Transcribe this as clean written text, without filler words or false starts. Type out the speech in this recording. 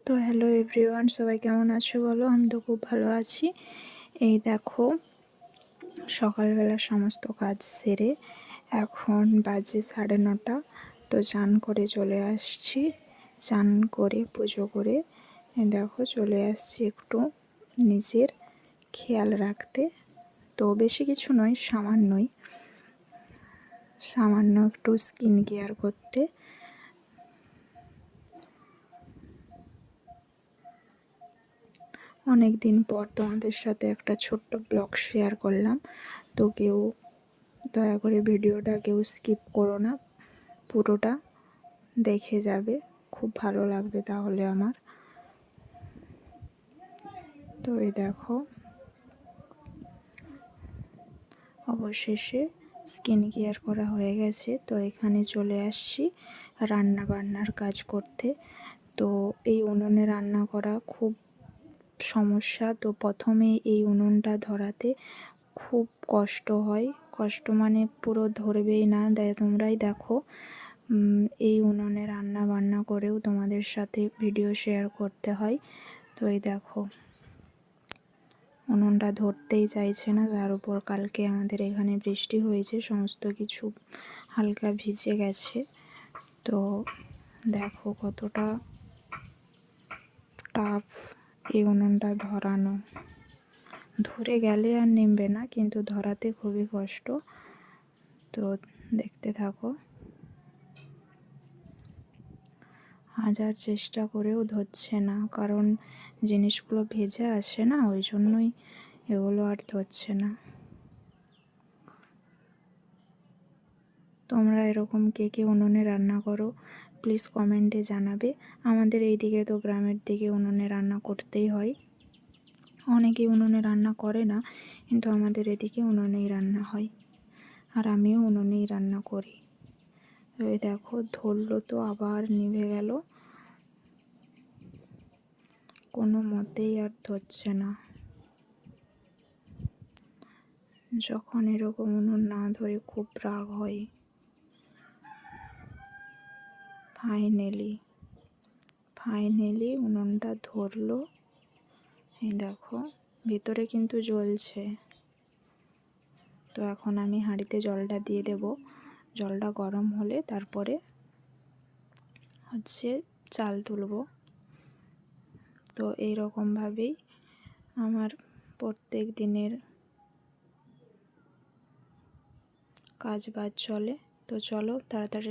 তো hello everyone, সবাই কেমন আছো বলো? আমি তো খুব ভালো আছি। এই দেখো, সকালবেলা সমস্ত কাজ সেরে এখন বাজে 9:30। তো চান করে চলে আসছি, চান করে পুজো করে দেখো চলে আসছি একটু নিজের খেয়াল রাখতে। তো বেশি কিছু নয়, সামান্য একটু স্কিন কেয়ার করতে। অনেক দিন পর তোমাদের সাথে একটা ছোট্ট ব্লগ শেয়ার করলাম। তো কেউ দয়া করে ভিডিওটা কেউ স্কিপ করো না, পুরোটা দেখে যাবে, খুব ভালো লাগবে তাহলে আমার। তো এই দেখো, অবশেষে স্কিন কেয়ার করা হয়ে গেছে। তো এখানে চলে আসছি রান্না বান্নার কাজ করতে। তো এই উনুনে রান্না করা খুব সমস্যা। তো প্রথমে এই উনুনটা ধরাতে খুব কষ্ট হয়, কষ্ট মানে পুরো ধরবেই না। তোমরাই দেখো, এই উনুনে রান্না বান্না করেও তোমাদের সাথে ভিডিও শেয়ার করতে হয়। তো এই দেখো, উনুনটা ধরতেই চাইছে না। তার উপর কালকে আমাদের এখানে বৃষ্টি হয়েছে, সমস্ত কিছু হালকা ভিজে গেছে। তো দেখো কতটা টাফ এই উনুনটা ধরানো। ধরে গেলে আর নেমবে না, কিন্তু ধরাতে খুবই কষ্ট। তো দেখতে থাকো, হাজার চেষ্টা করেও ধরছে না, কারণ জিনিসগুলো ভেজে আসে না, ওই জন্যই এগুলো আর ধরছে না। তোমরা এরকম কে কে উনুনে রান্না করো প্লিজ কমেন্টে জানাবে। আমাদের এই দিকে তো গ্রামের দিকে উনুনে রান্না করতেই হয়, অনেকেই উনুনে রান্না করে না, কিন্তু আমাদের এদিকে উনুনেই রান্না হয়, আর আমিও উনুনেই রান্না করি। এই দেখো, ধরলো তো আবার নিভে গেল, কোনো মতেই আর ধরছে না। যখন এরকম উনুন না ধরে খুব রাগ হয়। ফাইনালি উনুনটা ধরলো। এই দেখো, ভিতরে কিন্তু জ্বলছে। তো এখন আমি হাঁড়িতে জলটা দিয়ে দেব, জলটা গরম হলে তারপরে চাল তুলব। তো এইরকমভাবেই আমার প্রত্যেক দিনের কাজ বাজ চলে। তো চলো তাড়াতাড়ি